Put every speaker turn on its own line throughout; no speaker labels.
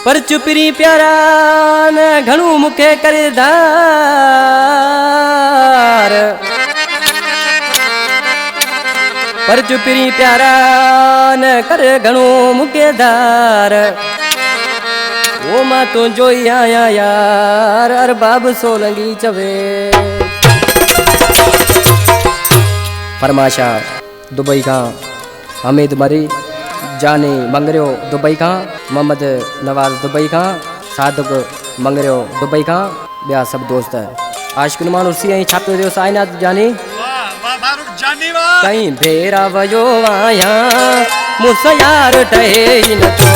पर चुपरी प्यारा न घणू मुखे करेदार, पर चुपरी प्यारा न कर घणो मुकेदार। वो मां तो जोई आया यार अरबाब सोलंगी चवे। फरमाशा दुबई का हमीद मरी जानी मंगरियो दुबई का, मोहम्मद नवाज दुबई का, सादक मंगरियो दुबई का, ॿिया सब दोस्त आशिक़ माण्हू सी ऐं छापे दियो साइनात जानी। कहीं भेरा वयो आया मुझसे यार ठहे न तो,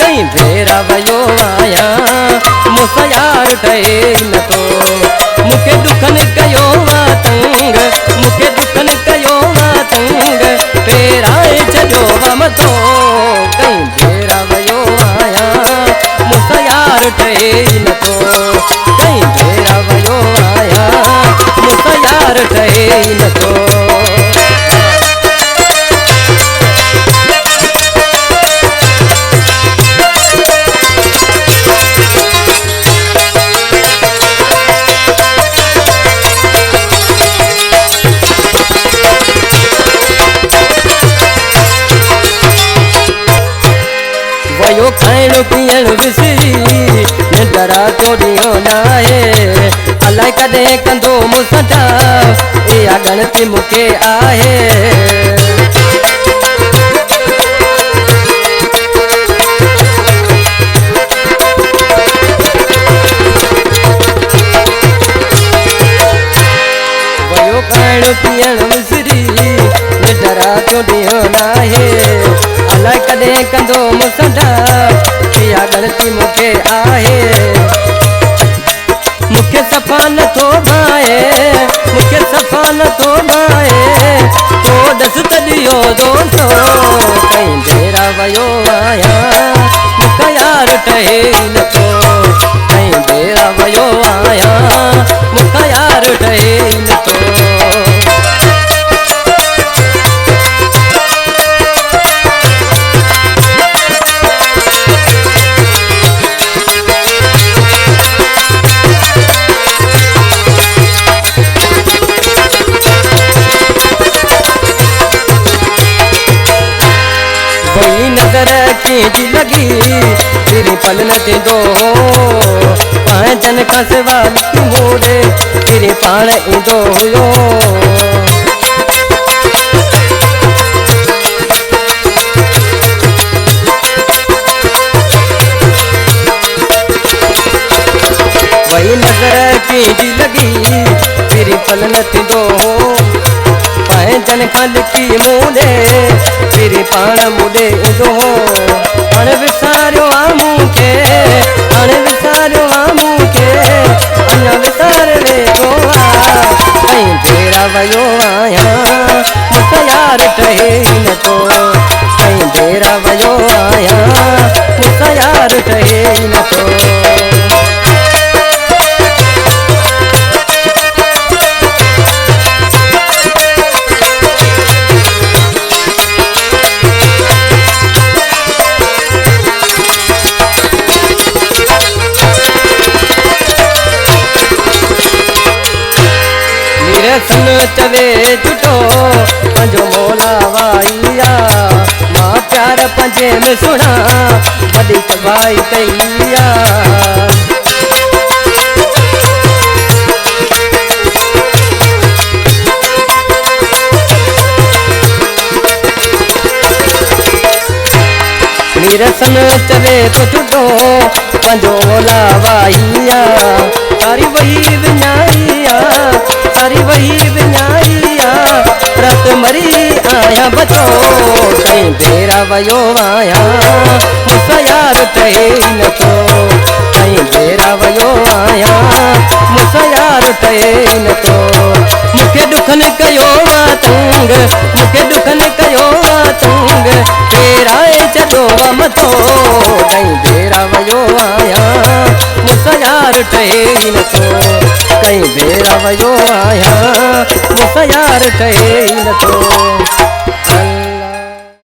कहीं भेरा वयो आया मुझसे यार ठहे न तो। मुखे दुखन कयो तंग, मुखे दुखन कयो तंग, फेराए छो मथो। कहीं भेरा वयो आया मुझसे यार ठहे न तो, कहीं भेरा वयो आया मुझसे यार ठहे न तो। वयो खाइण पीअण विसरी निंदरा तो ॾियो नाहे, अलाए कॾहिं कंदो मूंसां इहा ॻणती मूंखे आहे। वयो खाइण पीअण विसरी निंदरा तो ॾियो नाहे, अलाए कॾहिं कंदो मूंसां इहा ॻणती मूंखे आहे। मूंखे सफ़ा नथो भाए, मूंखे सफ़ा नथो भाए, तो ॾस त ॾियो दोस्तो। कहीं भेरा वयो आया मूंखां यार ठहे नथो, कहीं भेरा वयो आया मूंखां यार ठहे नथो। वही नजर कंहिंजी लगी फिर पल न थींदो, पंहिंजनि खां सवाल की मोड़े फिर पाण ईंदो हुयो। वही नजर कंहिंजी लगी फिर पल न थींदो, पंहिंजनि खां लिकी मोड़े फिर पाण मुॾे ईंदो। हाणे विसारियो आहे मूंखे, हाणे विसारियो आहे मूंखे, अञा विसार वेठो आहे। कहीं भेरा वयो आया मूंसां यार ठहे नथो, कहीं भेरा वयो आया मूंसां यार ठहे नथो। सन चवे जुटो पंहिंजो मौला वाइया, मां प्यार पंहिंजे में सुणा वॾी तबाही कईया। सन चवे तो जुटो पंहिंजो मौला वाइया, सारी वही विञाइया, सारी वही विञाइया, रत मरी आया बचो। कहीं भेरा वयो आया मूंसां यार ठहे नथो, कहीं भेरा वयो आया मूंसां यार ठहे नथो। मूंखे दुखन कयो तंग, मूंखे दुखन कयो तंग, फेराए छॾो मथो। कहीं भेरा वयो आया मूंसां यार ठहे नथो, कहीं भेरा वयो आया मूंसां यार ठहे नथो।